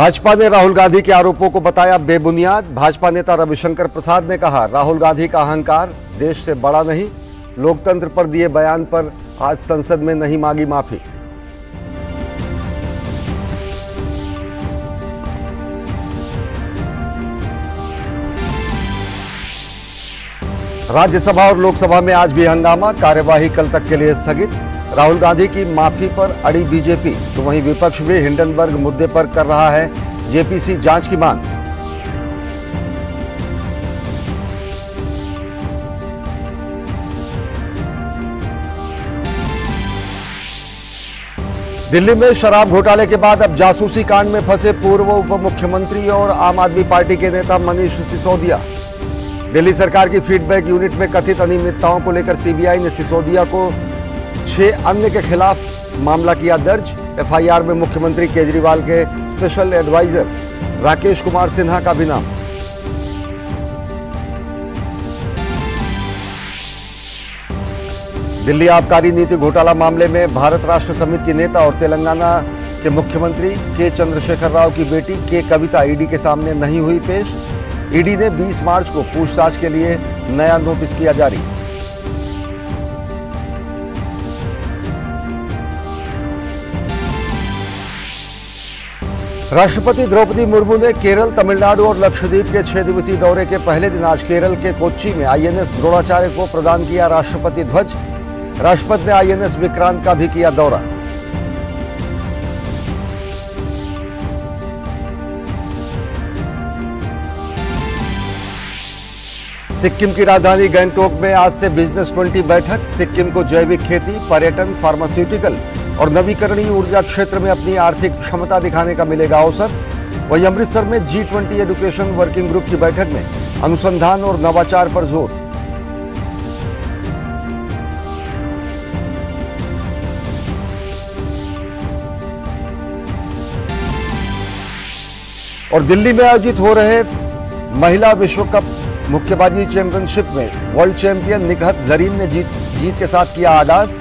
भाजपा ने राहुल गांधी के आरोपों को बताया बेबुनियाद। भाजपा नेता रविशंकर प्रसाद ने कहा, राहुल गांधी का अहंकार देश से बड़ा नहीं। लोकतंत्र पर दिए बयान पर आज संसद में नहीं मांगी माफी। राज्यसभा और लोकसभा में आज भी हंगामा, कार्यवाही कल तक के लिए स्थगित। राहुल गांधी की माफी पर अड़ी बीजेपी, तो वहीं विपक्ष भी हिंडनबर्ग मुद्दे पर कर रहा है जेपीसी जांच की मांग। दिल्ली में शराब घोटाले के बाद अब जासूसी कांड में फंसे पूर्व उप मुख्यमंत्री और आम आदमी पार्टी के नेता मनीष सिसोदिया। दिल्ली सरकार की फीडबैक यूनिट में कथित अनियमितताओं को लेकर सीबीआई ने सिसोदिया को 6 अन्य के खिलाफ मामला किया दर्ज। एफआईआर में मुख्यमंत्री केजरीवाल के स्पेशल एडवाइजर राकेश कुमार सिन्हा का भी नाम। दिल्ली आबकारी नीति घोटाला मामले में भारत राष्ट्र समिति की नेता और तेलंगाना के मुख्यमंत्री के चंद्रशेखर राव की बेटी के कविता ईडी के सामने नहीं हुई पेश। ईडी ने 20 मार्च को पूछताछ के लिए नया नोटिस किया जारी। राष्ट्रपति द्रौपदी मुर्मू ने केरल, तमिलनाडु और लक्षद्वीप के 6 दिवसीय दौरे के पहले दिन आज केरल के कोच्चि में आईएनएस द्रोणाचार्य को प्रदान किया राष्ट्रपति ध्वज। राष्ट्रपति ने आईएनएस विक्रांत का भी किया दौरा। सिक्किम की राजधानी गैंगटोक में आज से बिजनेस 20 बैठक। सिक्किम को जैविक खेती, पर्यटन, फार्मास्यूटिकल और नवीकरणीय ऊर्जा क्षेत्र में अपनी आर्थिक क्षमता दिखाने का मिलेगा अवसर। वहीं अमृतसर में G20 एजुकेशन वर्किंग ग्रुप की बैठक में अनुसंधान और नवाचार पर जोर। और दिल्ली में आयोजित हो रहे महिला विश्व कप मुक्केबाजी चैंपियनशिप में वर्ल्ड चैंपियन निकहत जरीन ने जीत के साथ किया आगाज।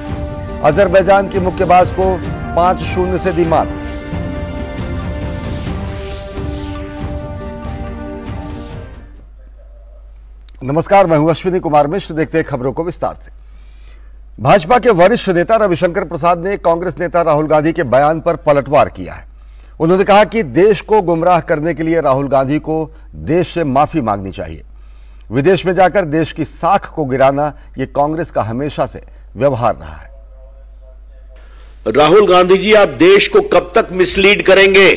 अजरबैजान की मुक्केबाज को 5-0 से दी मात। नमस्कार, मैं हूं अश्विनी कुमार मिश्र। देखते हैं खबरों को विस्तार से। भाजपा के वरिष्ठ नेता रविशंकर प्रसाद ने कांग्रेस नेता राहुल गांधी के बयान पर पलटवार किया है। उन्होंने कहा कि देश को गुमराह करने के लिए राहुल गांधी को देश से माफी मांगनी चाहिए। विदेश में जाकर देश की साख को गिराना यह कांग्रेस का हमेशा से व्यवहार रहा है। राहुल गांधी जी, आप देश को कब तक मिसलीड करेंगे?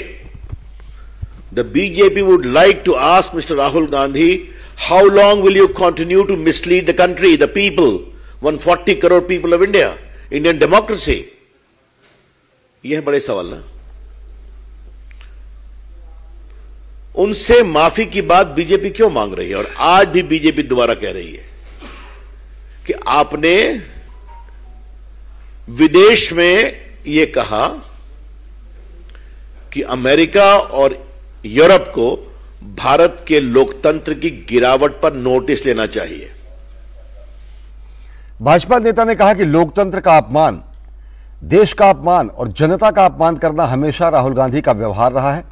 The BJP would like to ask mister Rahul Gandhi, how long will you continue to mislead the country, the people, 140 crore people of India, Indian democracy? यह बड़े सवाल ना। उनसे माफी की बात बीजेपी क्यों मांग रही है? और आज भी बीजेपी दोबारा कह रही है कि आपने विदेश में यह कहा कि अमेरिका और यूरोप को भारत के लोकतंत्र की गिरावट पर नोटिस लेना चाहिए। भाजपा नेता ने कहा कि लोकतंत्र का अपमान, देश का अपमान और जनता का अपमान करना हमेशा राहुल गांधी का व्यवहार रहा है।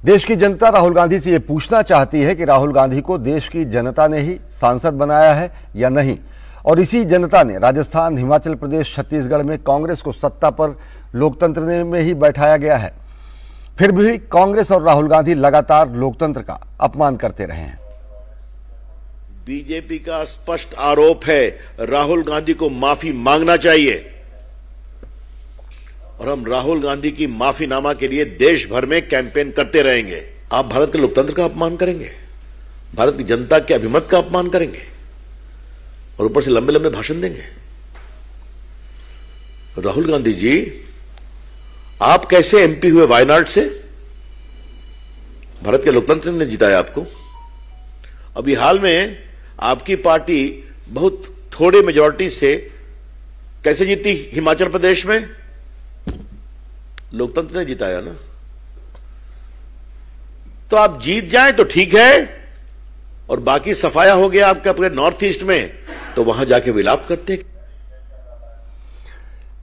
देश की जनता राहुल गांधी से यह पूछना चाहती है कि राहुल गांधी को देश की जनता ने ही सांसद बनाया है या नहीं, और इसी जनता ने राजस्थान, हिमाचल प्रदेश, छत्तीसगढ़ में कांग्रेस को सत्ता पर लोकतंत्र में ही बैठाया गया है। फिर भी कांग्रेस और राहुल गांधी लगातार लोकतंत्र का अपमान करते रहे हैं। बीजेपी का स्पष्ट आरोप है, राहुल गांधी को माफी मांगना चाहिए, और हम राहुल गांधी की माफीनामा के लिए देश भर में कैंपेन करते रहेंगे। आप भारत के लोकतंत्र का अपमान करेंगे, भारत की जनता के अभिमत का अपमान करेंगे और ऊपर से लंबे लंबे भाषण देंगे। राहुल गांधी जी, आप कैसे एमपी हुए वायनाड से? भारत के लोकतंत्र ने जिताया आपको। अभी हाल में आपकी पार्टी बहुत थोड़े मेजॉरिटी से कैसे जीती हिमाचल प्रदेश में? लोकतंत्र ने जिताया ना। तो आप जीत जाएं तो ठीक है, और बाकी सफाया हो गया आपका पूरे नॉर्थ ईस्ट में, तो वहां जाके विलाप करते।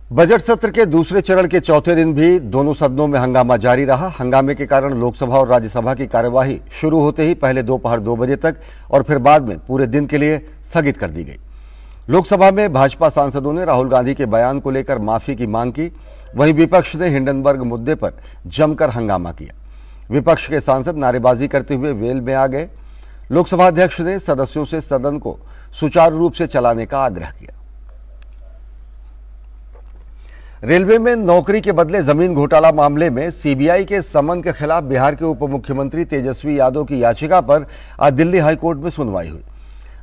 बजट सत्र के दूसरे चरण के चौथे दिन भी दोनों सदनों में हंगामा जारी रहा। हंगामे के कारण लोकसभा और राज्यसभा की कार्यवाही शुरू होते ही पहले दोपहर 2 बजे तक और फिर बाद में पूरे दिन के लिए स्थगित कर दी गई। लोकसभा में भाजपा सांसदों ने राहुल गांधी के बयान को लेकर माफी की मांग की, वहीं विपक्ष ने हिंडनबर्ग मुद्दे पर जमकर हंगामा किया। विपक्ष के सांसद नारेबाजी करते हुए वेल में आ गए। लोकसभा अध्यक्ष ने सदस्यों से सदन को सुचारू रूप से चलाने का आग्रह किया। रेलवे में नौकरी के बदले जमीन घोटाला मामले में सीबीआई के समन के खिलाफ बिहार के उप मुख्यमंत्री तेजस्वी यादव की याचिका पर आज दिल्ली हाईकोर्ट में सुनवाई हुई।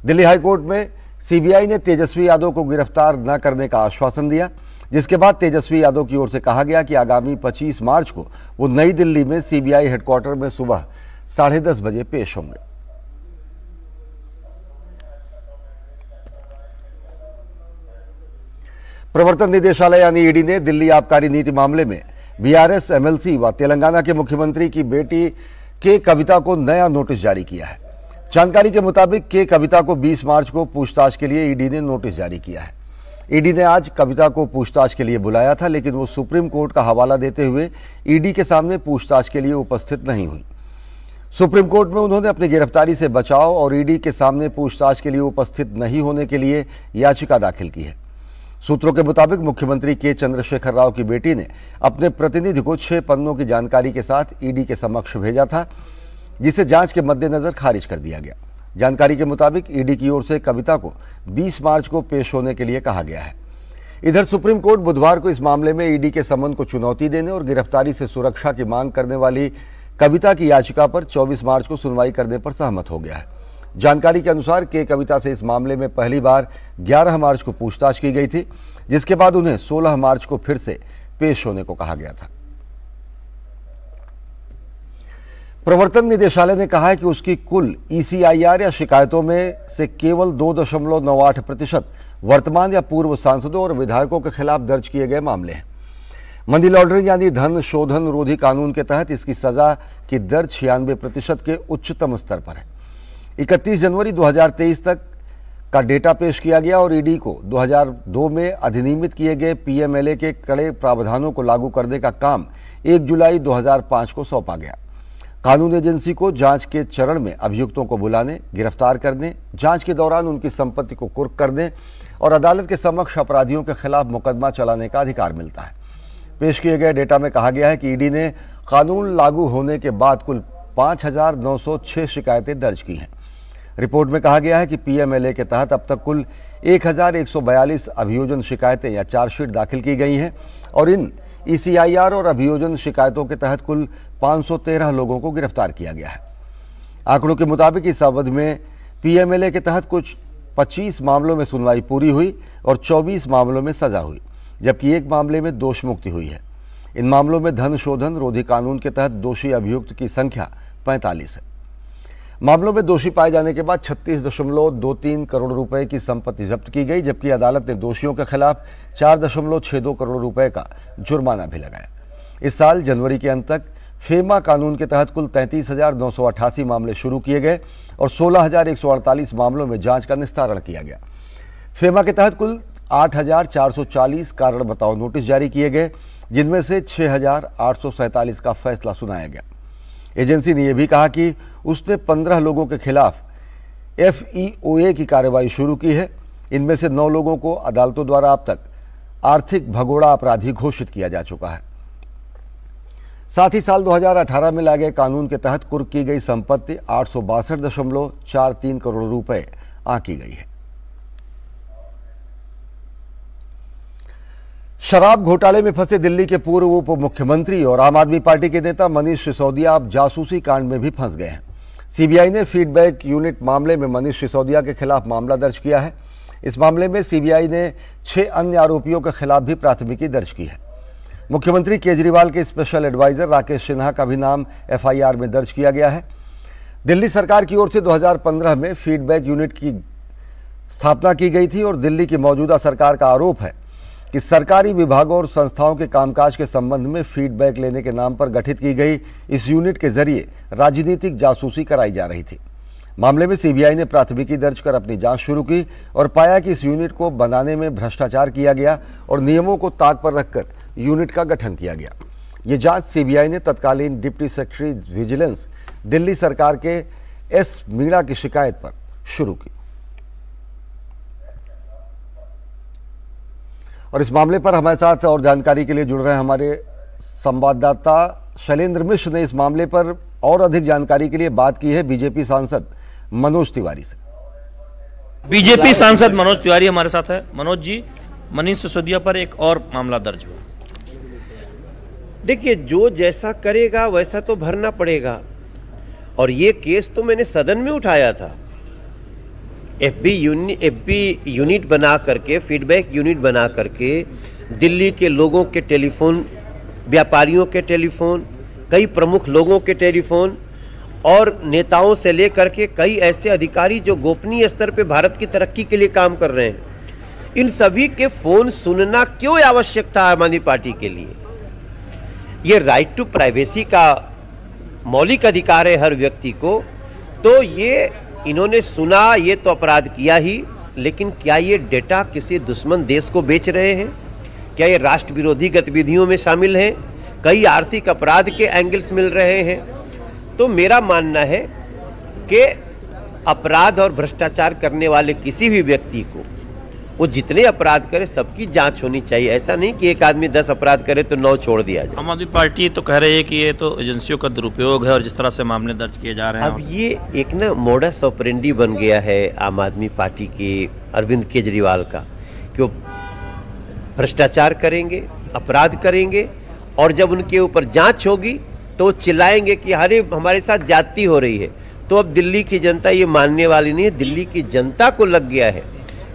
दिल्ली हाईकोर्ट में सीबीआई ने तेजस्वी यादव को गिरफ्तार न करने का आश्वासन दिया, जिसके बाद तेजस्वी यादव की ओर से कहा गया कि आगामी 25 मार्च को वो नई दिल्ली में सीबीआई हेडक्वार्टर में सुबह 10:30 बजे पेश होंगे। प्रवर्तन निदेशालय यानी ईडी ने दिल्ली आबकारी नीति मामले में बीआरएस एमएलसी व तेलंगाना के मुख्यमंत्री की बेटी के कविता को नया नोटिस जारी किया है। जानकारी के मुताबिक के कविता को 20 मार्च को पूछताछ के लिए ईडी ने नोटिस जारी किया है। ईडी ने आज कविता को पूछताछ के लिए बुलाया था, लेकिन वो सुप्रीम कोर्ट का हवाला देते हुए ईडी के सामने पूछताछ के लिए उपस्थित नहीं हुई। सुप्रीम कोर्ट में उन्होंने अपनी गिरफ्तारी से बचाव और ईडी के सामने पूछताछ के लिए उपस्थित नहीं होने के लिए याचिका दाखिल की है। सूत्रों के मुताबिक मुख्यमंत्री के चंद्रशेखर राव की बेटी ने अपने प्रतिनिधि को 6 पन्नों की जानकारी के साथ ईडी के समक्ष भेजा था, जिसे जांच के मद्देनजर खारिज कर दिया गया। जानकारी के मुताबिक ईडी की ओर से कविता को 20 मार्च को पेश होने के लिए कहा गया है। इधर सुप्रीम कोर्ट बुधवार को इस मामले में ईडी के समन को चुनौती देने और गिरफ्तारी से सुरक्षा की मांग करने वाली कविता की याचिका पर 24 मार्च को सुनवाई करने पर सहमत हो गया है। जानकारी के अनुसार के कविता से इस मामले में पहली बार 11 मार्च को पूछताछ की गई थी, जिसके बाद उन्हें 16 मार्च को फिर से पेश होने को कहा गया था। प्रवर्तन निदेशालय ने कहा है कि उसकी कुल ECIR या शिकायतों में से केवल 2.98% वर्तमान या पूर्व सांसदों और विधायकों के खिलाफ दर्ज किए गए मामले हैं। मनी लॉन्ड्रिंग यानी धन शोधन रोधी कानून के तहत इसकी सजा की दर 96% के उच्चतम स्तर पर है। 31 जनवरी 2023 तक का डेटा पेश किया गया और ईडी को 2002 में अधिनियमित किए गए PMLA के कड़े प्रावधानों को लागू करने का काम 1 जुलाई 2005 को सौंपा गया। कानून एजेंसी को जांच के चरण में अभियुक्तों को बुलाने, गिरफ्तार करने, जांच के दौरान उनकी संपत्ति को कुर्क करने और अदालत के समक्ष अपराधियों के खिलाफ मुकदमा चलाने का अधिकार मिलता है। पेश किए गए डेटा में कहा गया है कि ईडी ने कानून लागू होने के बाद कुल 5,906 शिकायतें दर्ज की हैं। रिपोर्ट में कहा गया है कि PMLA के तहत अब तक कुल 1,142 अभियोजन शिकायतें या चार्जशीट दाखिल की गई हैं और इन ECIR और अभियोजन शिकायतों के तहत कुल 513 लोगों को गिरफ्तार किया गया है। आंकड़ों के मुताबिक इस अवधि में PMLA के तहत कुछ 25 मामलों में सुनवाई पूरी हुई और 24 मामलों में सजा हुई, जबकि एक मामले में दोष मुक्ति हुई है। इन मामलों में धन शोधन रोधी कानून के तहत दोषी अभियुक्त की संख्या 45 है। मामलों में दोषी पाए जाने के बाद 36.23 करोड़ रुपए की संपत्ति जब्त की गई, जबकि अदालत ने दोषियों के खिलाफ 4.62 करोड़ रुपए का जुर्माना भी लगाया। इस साल जनवरी के अंत तक फेमा कानून के तहत कुल 33,988 मामले शुरू किए गए और 16,148 मामलों में जांच का निस्तारण किया गया। फेमा के तहत कुल 8,440 कारण बताओ नोटिस जारी किए गए, जिनमें से 6,847 का फैसला सुनाया गया। एजेंसी ने यह भी कहा कि उसने 15 लोगों के खिलाफ FEOA की कार्रवाई शुरू की है। इनमें से 9 लोगों को अदालतों द्वारा अब तक आर्थिक भगोड़ा अपराधी घोषित किया जा चुका है। साथ ही साल 2018 में लाए गए कानून के तहत कुर्क की गई संपत्ति 862.43 करोड़ रुपए आंकी गई है। शराब घोटाले में फंसे दिल्ली के पूर्व उप मुख्यमंत्री और आम आदमी पार्टी के नेता मनीष सिसोदिया अब जासूसी कांड में भी फंस गए हैं। सीबीआई ने फीडबैक यूनिट मामले में मनीष सिसोदिया के खिलाफ मामला दर्ज किया है। इस मामले में सीबीआई ने 6 अन्य आरोपियों के खिलाफ भी प्राथमिकी दर्ज की है। मुख्यमंत्री केजरीवाल के स्पेशल एडवाइजर राकेश सिन्हा का भी नाम FIR में दर्ज किया गया है। दिल्ली सरकार की ओर से 2015 में फीडबैक यूनिट की स्थापना की गई थी और दिल्ली की मौजूदा सरकार का आरोप है कि सरकारी विभागों और संस्थाओं के कामकाज के संबंध में फीडबैक लेने के नाम पर गठित की गई इस यूनिट के जरिए राजनीतिक जासूसी कराई जा रही थी। मामले में सीबीआई ने प्राथमिकी दर्ज कर अपनी जांच शुरू की और पाया कि इस यूनिट को बनाने में भ्रष्टाचार किया गया और नियमों को ताक पर रखकर यूनिट का गठन किया गया। ये जांच सीबीआई ने तत्कालीन डिप्टी सेक्रेटरी विजिलेंस दिल्ली सरकार के एस मीणा की शिकायत पर शुरू की। और इस मामले पर हमारे साथ और जानकारी के लिए जुड़ रहे हैं हमारे संवाददाता शैलेंद्र मिश्र ने इस मामले पर और अधिक जानकारी के लिए बात की है बीजेपी सांसद मनोज तिवारी से। बीजेपी सांसद मनोज तिवारी हमारे साथ है। मनोज जी, मनीष सिसोदिया पर एक और मामला दर्ज हुआ। देखिए, जो जैसा करेगा वैसा तो भरना पड़ेगा, और ये केस तो मैंने सदन में उठाया था। एफबी यूनिट बना करके, फीडबैक यूनिट बना करके दिल्ली के लोगों के टेलीफोन, व्यापारियों के टेलीफोन, कई प्रमुख लोगों के टेलीफोन और नेताओं से लेकर के कई ऐसे अधिकारी जो गोपनीय स्तर पे भारत की तरक्की के लिए काम कर रहे हैं, इन सभी के फोन सुनना क्यों आवश्यक था आम आदमी पार्टी के लिए? ये राइट टू प्राइवेसी का मौलिक अधिकार है हर व्यक्ति को। तो ये इन्होंने सुना, ये तो अपराध किया ही, लेकिन क्या ये डेटा किसी दुश्मन देश को बेच रहे हैं? क्या ये राष्ट्र विरोधी गतिविधियों में शामिल हैं? कई आर्थिक अपराध के एंगल्स मिल रहे हैं। तो मेरा मानना है कि अपराध और भ्रष्टाचार करने वाले किसी भी व्यक्ति को, वो जितने अपराध करे सबकी जांच होनी चाहिए। ऐसा नहीं कि एक आदमी 10 अपराध करे तो 9 छोड़ दिया जाए। आम आदमी पार्टी तो कह रही है कि ये तो एजेंसियों का दुरुपयोग है और जिस तरह से मामले दर्ज किए जा रहे हैं। अब ये एक ना मोडस ऑपरेंडी बन गया है आम आदमी पार्टी के अरविंद केजरीवाल का, कि वो भ्रष्टाचार करेंगे, अपराध करेंगे, और जब उनके ऊपर जांच होगी तो चिल्लाएंगे कि अरे हमारे साथ ज्यादती हो रही है। तो अब दिल्ली की जनता ये मानने वाली नहीं है। दिल्ली की जनता को लग गया है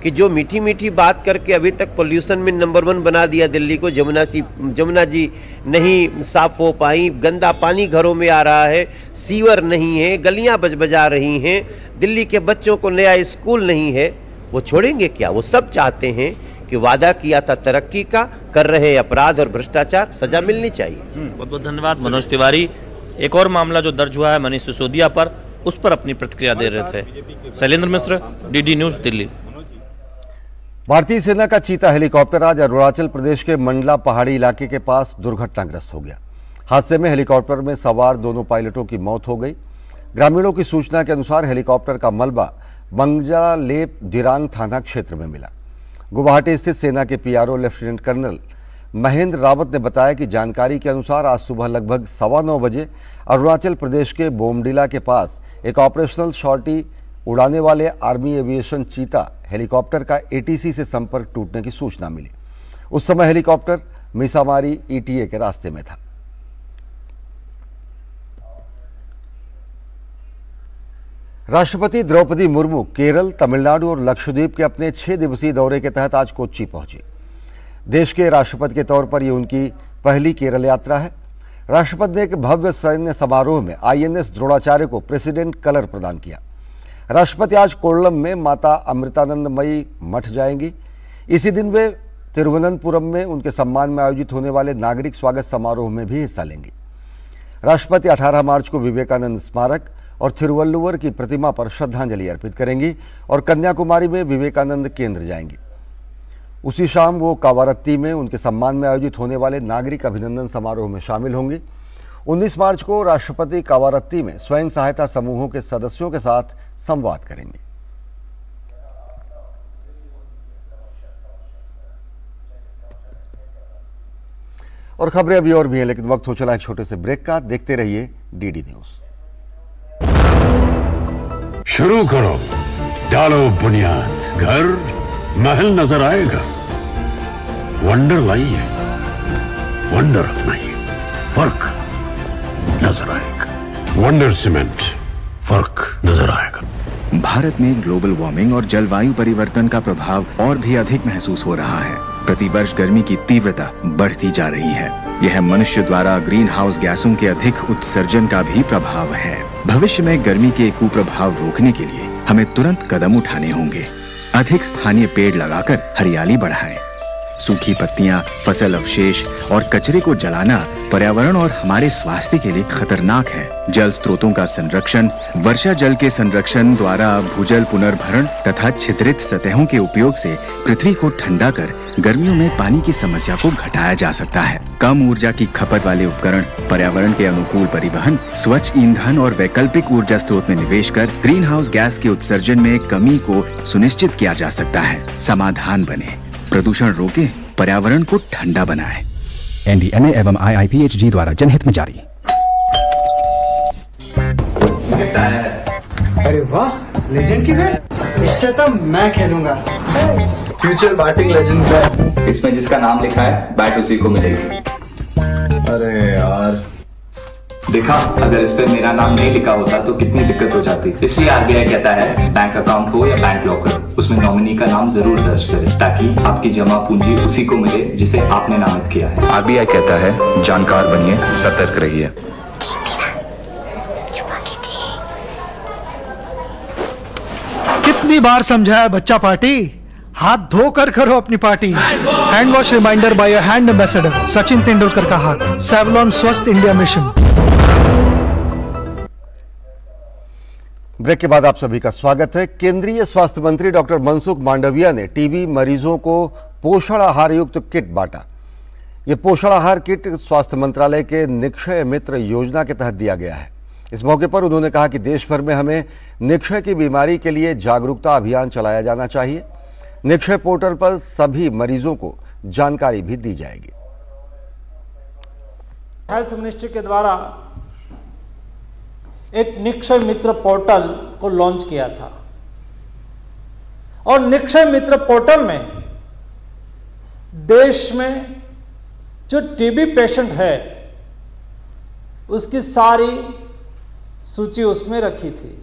कि जो मीठी मीठी बात करके अभी तक पोल्यूशन में नंबर 1 बना दिया दिल्ली को, जमुना जी नहीं साफ हो पाई, गंदा पानी घरों में आ रहा है, सीवर नहीं है, गलियां बजबजा रही हैं, दिल्ली के बच्चों को नया स्कूल नहीं है, वो छोड़ेंगे क्या? वो सब चाहते हैं कि वादा किया था तरक्की का, कर रहे अपराध और भ्रष्टाचार, सजा मिलनी चाहिए। बहुत बहुत धन्यवाद मनोज तिवारी। एक और मामला जो दर्ज हुआ है मनीष सिसोदिया पर, उस पर अपनी प्रतिक्रिया दे रहे थे शैलेंद्र मिश्र, डीडी न्यूज दिल्ली। भारतीय सेना का चीता हेलीकॉप्टर आज अरुणाचल प्रदेश के मंडला पहाड़ी इलाके के पास दुर्घटनाग्रस्त हो गया। हादसे में हेलीकॉप्टर में सवार दोनों पायलटों की मौत हो गई। ग्रामीणों की सूचना के अनुसार हेलीकॉप्टर का मलबा बंगजा लेप दिरांग थाना क्षेत्र में मिला। गुवाहाटी स्थित सेना के PRO lieutenant colonel Mahendra Rawat ने बताया कि जानकारी के अनुसार आज सुबह लगभग 9:15 बजे अरुणाचल प्रदेश के बोमडिला के पास एक ऑपरेशनल शॉर्टी उड़ाने वाले आर्मी एविएशन चीता हेलीकॉप्टर का एटीसी से संपर्क टूटने की सूचना मिली। उस समय हेलीकॉप्टर मिसामारी ईटीए के रास्ते में था। राष्ट्रपति द्रौपदी मुर्मू केरल, तमिलनाडु और लक्षद्वीप के अपने 6 दिवसीय दौरे के तहत आज कोच्चि पहुंची। देश के राष्ट्रपति के तौर पर यह उनकी पहली केरल यात्रा है। राष्ट्रपति ने एक भव्य सैन्य समारोह में आईएनएस द्रोणाचार्य को प्रेसिडेंट कलर प्रदान किया। राष्ट्रपति आज कोल्लम में माता अमृतानंदमयी मठ जाएंगी। इसी दिन वे तिरुवनंतपुरम में उनके सम्मान में आयोजित होने वाले नागरिक स्वागत समारोह में भी हिस्सा लेंगी। राष्ट्रपति 18 मार्च को विवेकानंद स्मारक और थिरुवल्लुवर की प्रतिमा पर श्रद्धांजलि अर्पित करेंगी और कन्याकुमारी में विवेकानंद केंद्र जाएंगी। उसी शाम वो कावारत्ती में उनके सम्मान में आयोजित होने वाले नागरिक अभिनंदन समारोह में शामिल होंगी। 19 मार्च को राष्ट्रपति कावारत्ती में स्वयं सहायता समूहों के सदस्यों के साथ संवाद करेंगे। और खबरें अभी और भी हैं, लेकिन वक्त हो चला एक छोटे से ब्रेक का। देखते रहिए डीडी न्यूज। शुरू करो, डालो बुनियाद, घर महल नजर आएगा। वंडर लाइए, वंडर अपनाइए, फर्क नजर आएगा। वंडर सीमेंट, फर्क नजर आएगा। भारत में ग्लोबल वार्मिंग और जलवायु परिवर्तन का प्रभाव और भी अधिक महसूस हो रहा है। प्रतिवर्ष गर्मी की तीव्रता बढ़ती जा रही है। यह मनुष्य द्वारा ग्रीन हाउस गैसों के अधिक उत्सर्जन का भी प्रभाव है। भविष्य में गर्मी के कुप्रभाव रोकने के लिए हमें तुरंत कदम उठाने होंगे। अधिक स्थानीय पेड़ लगाकर हरियाली बढ़ाएं। सूखी पत्तियां, फसल अवशेष और कचरे को जलाना पर्यावरण और हमारे स्वास्थ्य के लिए खतरनाक है। जल स्रोतों का संरक्षण, वर्षा जल के संरक्षण द्वारा भूजल पुनर्भरण तथा छिद्रित सतहों के उपयोग से पृथ्वी को ठंडा कर गर्मियों में पानी की समस्या को घटाया जा सकता है। कम ऊर्जा की खपत वाले उपकरण, पर्यावरण के अनुकूल परिवहन, स्वच्छ ईंधन और वैकल्पिक ऊर्जा स्रोत में निवेश कर ग्रीन हाउस गैस के उत्सर्जन में कमी को सुनिश्चित किया जा सकता है। समाधान बने, प्रदूषण रोके, पर्यावरण को ठंडा बनाए। NDMA एवं IIPHG द्वारा जनहित में जारी। अरे वाह, लेजेंड की बैट, इससे तो मैं खेलूंगा। फ्यूचर बैटिंग लेजेंड का इसमें जिसका नाम लिखा है बैट उसी को मिलेगी। अरे यार, देखा, अगर इस पे मेरा नाम नहीं लिखा होता तो कितनी दिक्कत हो जाती। इसलिए आरबीआई कहता है बैंक अकाउंट हो या बैंक लॉकर, उसमें नॉमिनी का नाम जरूर दर्ज करें ताकि आपकी जमा पूंजी उसी को मिले जिसे आपने नामित किया है। आरबीआई कहता है जानकार बनिए, सतर्क रहिए। कितनी बार समझाया बच्चा पार्टी, हाथ धोकर करो अपनी party. Hand wash reminder by a hand ambassador, Sachin Tendulkar का हाथ। सेवलॉन स्वस्थ इंडिया मिशन। ब्रेक के बाद आप सभी का स्वागत है। केंद्रीय स्वास्थ्य मंत्री डॉक्टर मनसुख मांडविया ने टीबी मरीजों को पोषण आहार युक्त किट बांटा। ये पोषण आहार किट स्वास्थ्य मंत्रालय के निक्षय मित्र योजना के तहत दिया गया है। इस मौके पर उन्होंने कहा कि देश भर में हमें निक्षय की बीमारी के लिए जागरूकता अभियान चलाया जाना चाहिए। निक्षय पोर्टल पर सभी मरीजों को जानकारी भी दी जाएगी। हेल्थ मिनिस्ट्री के द्वारा एक निक्षय मित्र पोर्टल को लॉन्च किया था और निक्षय मित्र पोर्टल में देश में जो टीबी पेशेंट है उसकी सारी सूची उसमें रखी थी।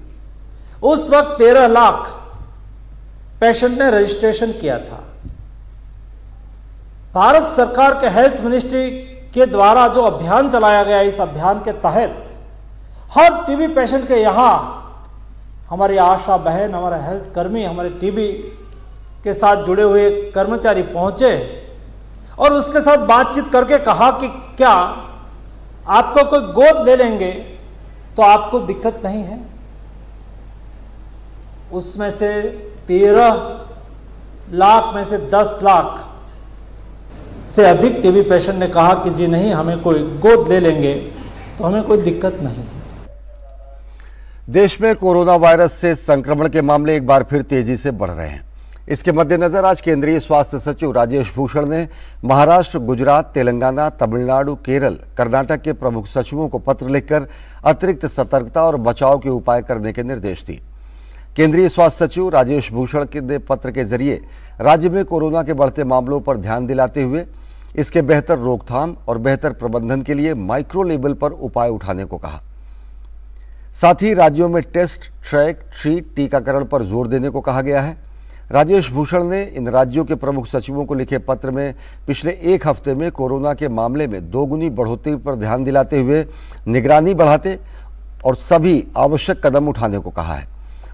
उस वक्त 13 लाख पेशेंट ने रजिस्ट्रेशन किया था। भारत सरकार के हेल्थ मिनिस्ट्री के द्वारा जो अभियान चलाया गया, इस अभियान के तहत हर टीबी पेशेंट के यहाँ हमारी आशा बहन, हमारे हेल्थ कर्मी, हमारे टीबी के साथ जुड़े हुए कर्मचारी पहुंचे और उसके साथ बातचीत करके कहा कि क्या आपको कोई गोद ले लेंगे तो आपको दिक्कत नहीं है। उसमें से 13 लाख में से 10 लाख से अधिक टीबी पेशेंट ने कहा कि जी नहीं, हमें कोई गोद ले लेंगे तो हमें कोई दिक्कत नहीं। देश में कोरोना वायरस से संक्रमण के मामले एक बार फिर तेजी से बढ़ रहे हैं। इसके मद्देनजर आज केंद्रीय स्वास्थ्य सचिव राजेश भूषण ने महाराष्ट्र, गुजरात, तेलंगाना, तमिलनाडु, केरल, कर्नाटक के प्रमुख सचिवों को पत्र लिखकर अतिरिक्त सतर्कता और बचाव के उपाय करने के निर्देश दिए। केंद्रीय स्वास्थ्य सचिव राजेश भूषण ने पत्र के जरिए राज्य में कोरोना के बढ़ते मामलों पर ध्यान दिलाते हुए इसके बेहतर रोकथाम और बेहतर प्रबंधन के लिए माइक्रो लेवल पर उपाय उठाने को कहा। साथ ही राज्यों में टेस्ट, ट्रैक, ट्रीट, टीकाकरण पर जोर देने को कहा गया है। राजेश भूषण ने इन राज्यों के प्रमुख सचिवों को लिखे पत्र में पिछले एक हफ्ते में कोरोना के मामले में दोगुनी बढ़ोतरी पर ध्यान दिलाते हुए निगरानी बढ़ाते और सभी आवश्यक कदम उठाने को कहा है।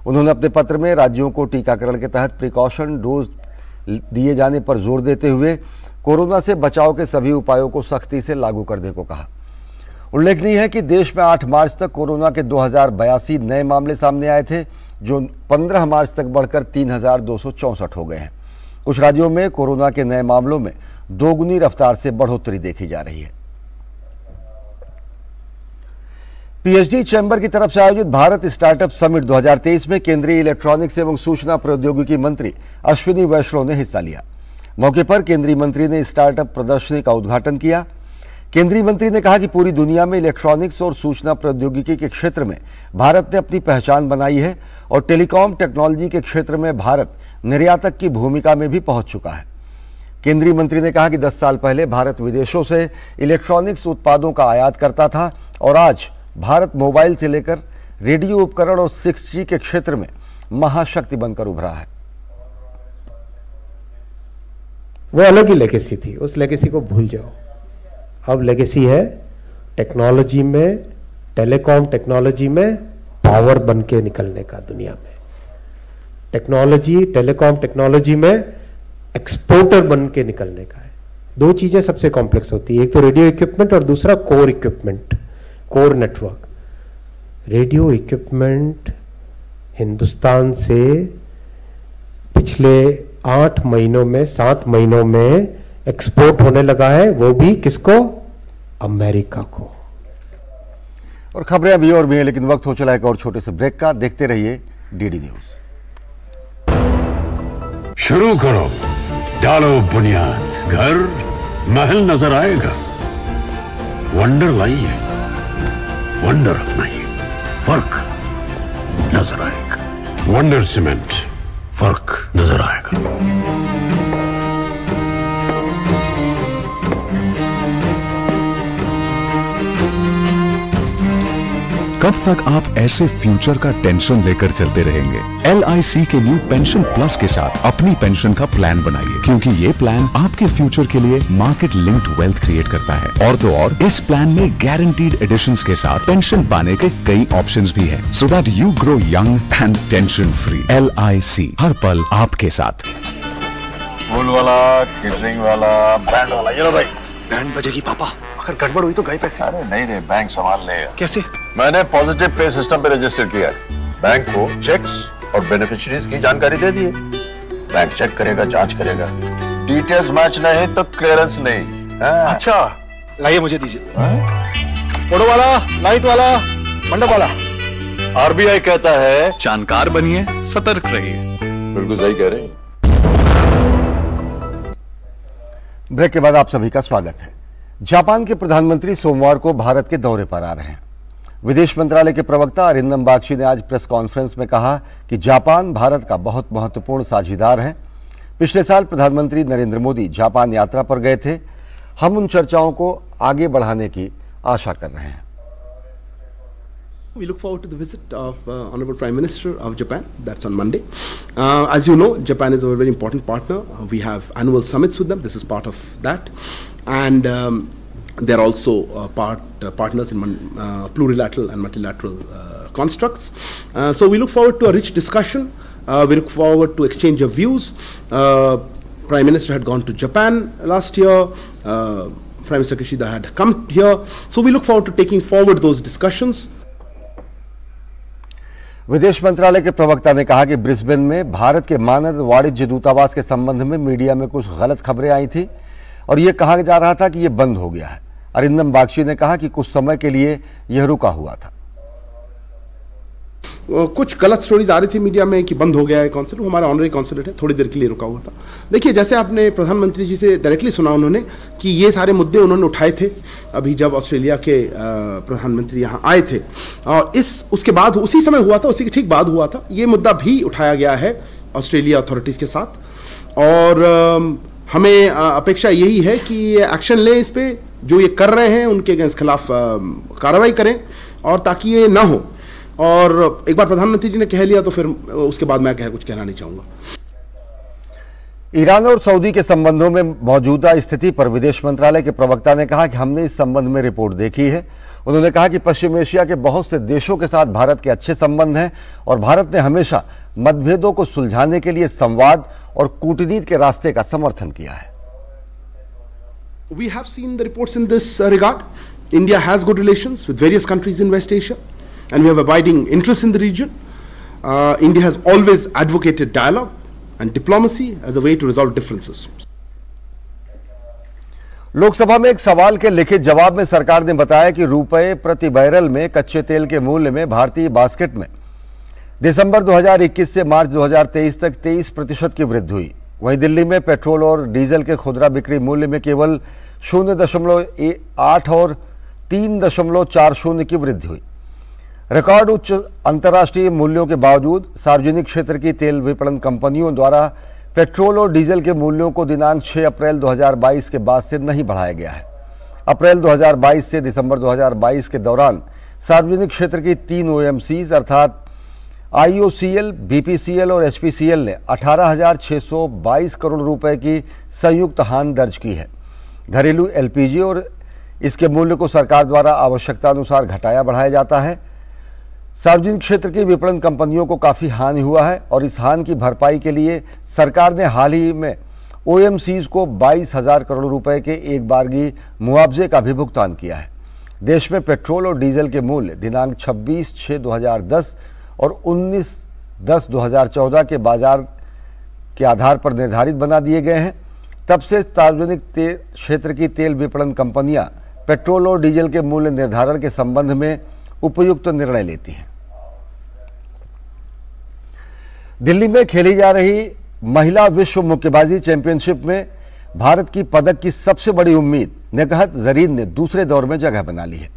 उन्होंने अपने पत्र में राज्यों को टीकाकरण के तहत प्रिकॉशन डोज दिए जाने पर जोर देते हुए कोरोना से बचाव के सभी उपायों को सख्ती से लागू करने को कहा। उल्लेखनीय है कि देश में 8 मार्च तक कोरोना के 2082 नए मामले सामने आए थे, जो 15 मार्च तक बढ़कर 3264 हो गए हैं। कुछ राज्यों में कोरोना के नए मामलों में दोगुनी रफ्तार से बढ़ोतरी देखी जा रही है। पीएचडी चैम्बर की तरफ से आयोजित भारत स्टार्टअप समिट 2023 में केंद्रीय इलेक्ट्रॉनिक्स एवं सूचना प्रौद्योगिकी मंत्री अश्विनी वैष्णव ने हिस्सा लिया। मौके पर केंद्रीय मंत्री ने स्टार्टअप प्रदर्शनी का उद्घाटन किया। केंद्रीय मंत्री ने कहा कि पूरी दुनिया में इलेक्ट्रॉनिक्स और सूचना प्रौद्योगिकी के क्षेत्र में भारत ने अपनी पहचान बनाई है और टेलीकॉम टेक्नोलॉजी के क्षेत्र में भारत निर्यातक की भूमिका में भी पहुंच चुका है। केंद्रीय मंत्री ने कहा कि 10 साल पहले भारत विदेशों से इलेक्ट्रॉनिक्स उत्पादों का आयात करता था और आज भारत मोबाइल से लेकर रेडियो उपकरण और 6G के क्षेत्र में महाशक्ति बनकर उभरा है। वो अलग ही लेगेसी थी, उस लेगेसी को भूल जाओ। अब लेगेसी है टेक्नोलॉजी में, टेलीकॉम टेक्नोलॉजी में पावर बन के निकलने का दुनिया में। टेक्नोलॉजी, टेलीकॉम टेक्नोलॉजी में एक्सपोर्टर बन के निकलने का है। दो चीजें सबसे कॉम्प्लेक्स होती है, एक तो रेडियो इक्विपमेंट और दूसरा core equipment, core network. Radio equipment Hindustan से पिछले 8 महीनों में 7 महीनों में एक्सपोर्ट होने लगा है, वो भी किसको? अमेरिका को। और खबरें अभी और भी हैं, लेकिन वक्त हो चला एक और छोटे से ब्रेक का। देखते रहिए डीडी न्यूज। शुरू करो, डालो बुनियाद, घर महल नजर आएगा। वंडर लाइए, वंडर अपनाइए, फर्क नजर आएगा। वंडर सीमेंट, फर्क नजर आएगा। कब तक आप ऐसे फ्यूचर का टेंशन लेकर चलते रहेंगे? LIC के न्यू पेंशन प्लस के साथ अपनी पेंशन का प्लान बनाइए, क्योंकि ये प्लान आपके फ्यूचर के लिए मार्केट लिंक्ड वेल्थ क्रिएट करता है। और तो और इस प्लान में गारंटीड एडिशंस के साथ पेंशन पाने के कई ऑप्शंस भी हैं, so that you grow young and tension free. LIC, हर पल आपके साथ। फूल वाला, केटरिंग वाला, बैंड वाला, ये लो भाई। बैंड बजेगी पापा, अगर गड़बड़ हुई तो गए पैसे। अरे नहीं रे, बैंक संभाल लेगा। कैसे? मैंने पॉजिटिव पे सिस्टम पे रजिस्टर किया है। बैंक को चेक्स और बेनिफिशियरीज की जानकारी दे दी है। बैंक चेक करेगा, जांच करेगा, डिटेल्स मैच नहीं तो क्लियरेंस नहीं। अच्छा, लाइए मुझे दीजिए। फोटो वाला, लाइट वाला, मंडप वाला। RBI कहता है जानकार बनिए, सतर्क रहिए। बिल्कुल सही कह रहे हैं। ब्रेक के बाद आप सभी का स्वागत है। जापान के प्रधानमंत्री सोमवार को भारत के दौरे पर आ रहे हैं। विदेश मंत्रालय के प्रवक्ता अरिंदम बागची ने आज प्रेस कॉन्फ्रेंस में कहा कि जापान भारत का बहुत महत्वपूर्ण साझीदार है। पिछले साल प्रधानमंत्री नरेंद्र मोदी जापान यात्रा पर गए थे। हम उन चर्चाओं को आगे बढ़ाने की आशा कर रहे हैं। We look forward to the visit of Honorable Prime Minister of Japan. That's on Monday. As you know, Japan is a very important partner. We have annual summits with them. This is part of that. And they're also partners in plurilateral and multilateral constructs. So we look forward to a rich discussion. We look forward to exchange of views. Prime Minister had gone to Japan last year. Prime Minister Kishida had come here. So we look forward to taking forward those discussions. विदेश मंत्रालय के प्रवक्ता ने कहा कि Brisbane में भारत के मानद वाणिज्य दूतावास के संबंध में मीडिया में कुछ गलत खबरें आई थी और यह कहा जा रहा था कि यह बंद हो गया है। अरिंदम बागची ने कहा कि कुछ समय के लिए यह रुका हुआ था। कुछ गलत स्टोरीज आ रही थी मीडिया में कि बंद हो गया है कॉन्सुलेट। हमारा ऑनरी कॉन्सुलेट है, थोड़ी देर के लिए रुका हुआ था। देखिए, जैसे आपने प्रधानमंत्री जी से डायरेक्टली सुना उन्होंने कि ये सारे मुद्दे उन्होंने उठाए थे अभी जब ऑस्ट्रेलिया के प्रधानमंत्री यहाँ आए थे, और उसके बाद उसी समय हुआ था, उसी के ठीक बाद हुआ था। ये मुद्दा भी उठाया गया है ऑस्ट्रेलिया अथॉरिटीज़ के साथ, और हमें अपेक्षा यही है कि एक्शन लें इस पर, जो ये कर रहे हैं उनके खिलाफ कार्रवाई करें, और ताकि ये ना हो। और एक बार प्रधानमंत्री जी ने कह लिया तो फिर उसके बाद मैं कुछ कहना नहीं चाहूंगा। ईरान और सऊदी के संबंधों में मौजूदा स्थिति पर विदेश मंत्रालय के प्रवक्ता ने कहा कि हमने इस संबंध में रिपोर्ट देखी है। उन्होंने कहा कि पश्चिम एशिया के बहुत से देशों के साथ भारत के अच्छे संबंध हैं और भारत ने हमेशा मतभेदों को सुलझाने के लिए संवाद और कूटनीति के रास्ते का समर्थन किया है। We have seen the reports in this regard. India has good relations with various countries in West Asia, and we have abiding interests in the region. India has always advocated dialogue and diplomacy as a way to resolve differences. Lok Sabha में एक सवाल के लिखित जवाब में सरकार ने बताया कि रुपए प्रति बैरल में कच्चे तेल के मूल्य में भारतीय बास्केट में दिसंबर 2021 से मार्च 2023 तक 23% की वृद्धि हुई। वहीं दिल्ली में पेट्रोल और डीजल के खुदरा बिक्री मूल्य में केवल 0.8 और 3.40 की वृद्धि हुई। रिकॉर्ड उच्च अंतर्राष्ट्रीय मूल्यों के बावजूद सार्वजनिक क्षेत्र की तेल विपणन कंपनियों द्वारा पेट्रोल और डीजल के मूल्यों को दिनांक 6 अप्रैल 2022 के बाद से नहीं बढ़ाया गया है। अप्रैल 2022 से दिसंबर 2022 के दौरान सार्वजनिक क्षेत्र की 3 OMCs अर्थात IOCL, BPCL और HPCL ने 18,622 करोड़ रुपए की संयुक्त हानि दर्ज की है। घरेलू LPG और इसके मूल्य को सरकार द्वारा आवश्यकता अनुसार घटाया बढ़ाया जाता है। सार्वजनिक क्षेत्र की विपणन कंपनियों को काफ़ी हानि हुआ है और इस हानि की भरपाई के लिए सरकार ने हाल ही में ओएमसीज को 22,000 करोड़ रुपए के एक बारगी मुआवजे का भी भुगतान किया है। देश में पेट्रोल और डीजल के मूल्य दिनांक 26/6/2010 और 19/10/2014 के बाजार के आधार पर निर्धारित बना दिए गए हैं। तब से सार्वजनिक क्षेत्र की तेल विपणन कंपनियां पेट्रोल और डीजल के मूल्य निर्धारण के संबंध में उपयुक्त निर्णय लेती हैं। दिल्ली में खेली जा रही महिला विश्व मुक्केबाजी चैंपियनशिप में भारत की पदक की सबसे बड़ी उम्मीद निकहत जरीन ने दूसरे दौर में जगह बना ली है।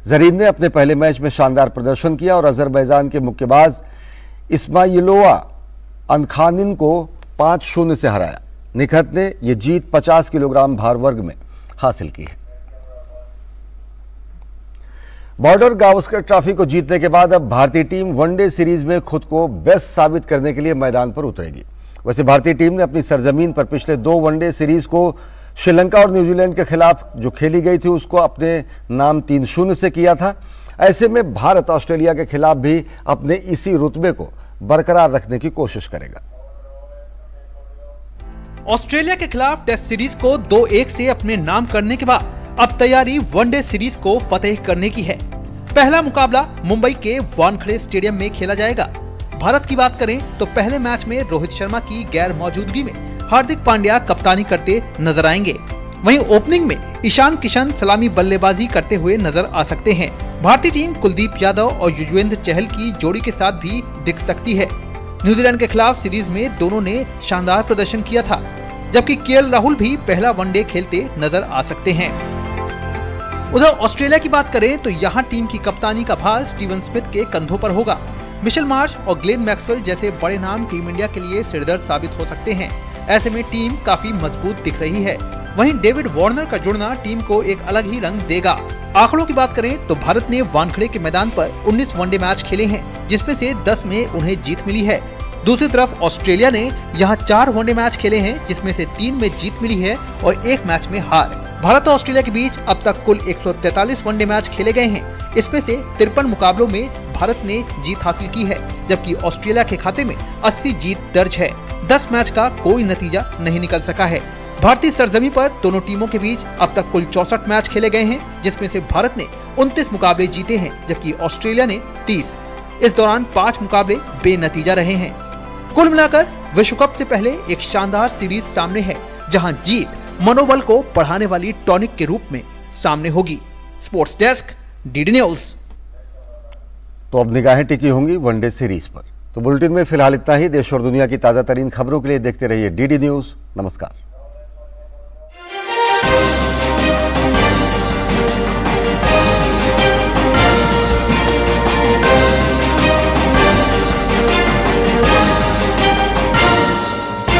जरीन ने अपने पहले मैच में शानदार प्रदर्शन किया और अजरबैजान के मुक्केबाज इस्माइलोवा अनखानिन को 5-0 से हराया। निकहत ने यह जीत 50 किलोग्राम भार वर्ग में हासिल की है। बॉर्डर गावस्कर ट्रॉफी को जीतने के बाद अब भारतीय टीम वनडे सीरीज में खुद को बेस्ट साबित करने के लिए मैदान पर उतरेगी। वैसे भारतीय टीम ने अपनी सरजमीन पर पिछले 2 वनडे सीरीज को श्रीलंका और न्यूजीलैंड के खिलाफ जो खेली गई थी उसको अपने नाम 3-0 से किया था। ऐसे में भारत ऑस्ट्रेलिया के खिलाफ भी अपने इसी रुतबे को बरकरार रखने की कोशिश करेगा। ऑस्ट्रेलिया के खिलाफ टेस्ट सीरीज को 2-1 से अपने नाम करने के बाद अब तैयारी वनडे सीरीज को फतेह करने की है। पहला मुकाबला मुंबई के वानखेड़े स्टेडियम में खेला जाएगा। भारत की बात करें तो पहले मैच में रोहित शर्मा की गैर मौजूदगी में हार्दिक पांड्या कप्तानी करते नजर आएंगे। वहीं ओपनिंग में ईशान किशन सलामी बल्लेबाजी करते हुए नजर आ सकते हैं। भारतीय टीम कुलदीप यादव और युजवेंद्र चहल की जोड़ी के साथ भी दिख सकती है। न्यूजीलैंड के खिलाफ सीरीज में दोनों ने शानदार प्रदर्शन किया था, जबकि केएल राहुल भी पहला वनडे खेलते नजर आ सकते हैं। उधर ऑस्ट्रेलिया की बात करें तो यहाँ टीम की कप्तानी का भार स्टीवन स्मिथ के कंधों पर होगा। मिशेल मार्श और ग्लेन मैक्सवेल जैसे बड़े नाम टीम इंडिया के लिए सिरदर्द साबित हो सकते हैं। ऐसे में टीम काफी मजबूत दिख रही है। वहीं डेविड वार्नर का जुड़ना टीम को एक अलग ही रंग देगा। आंकड़ों की बात करें तो भारत ने वानखेड़े के मैदान पर 19 वनडे मैच खेले हैं, जिसमें से 10 में उन्हें जीत मिली है। दूसरी तरफ ऑस्ट्रेलिया ने यहाँ 4 वनडे मैच खेले हैं, जिसमें से 3 में जीत मिली है और 1 मैच में हार। भारत और ऑस्ट्रेलिया के बीच अब तक कुल 143 वनडे मैच खेले गए हैं। इसमें से 53 मुकाबलों में भारत ने जीत हासिल की है, जबकि ऑस्ट्रेलिया के खाते में 80 जीत दर्ज है। 10 मैच का कोई नतीजा नहीं निकल सका है। भारतीय सरजमी पर दोनों टीमों के बीच अब तक कुल 64 मैच खेले गए हैं, जिसमें से भारत ने 29 मुकाबले जीते हैं, जबकि ऑस्ट्रेलिया ने 30। इस दौरान 5 मुकाबले बेनतीजा रहे हैं। कुल मिलाकर विश्व कप से पहले एक शानदार सीरीज सामने है, जहां जीत मनोबल को बढ़ाने वाली टॉनिक के रूप में सामने होगी। Sports desk, DD news. तो अब निगाहें टिकी होंगी वनडे सीरीज पर। तो बुलेटिन में फिलहाल इतना ही। देश और दुनिया की ताजा तरीन खबरों के लिए देखते रहिए डीडी न्यूज। नमस्कार।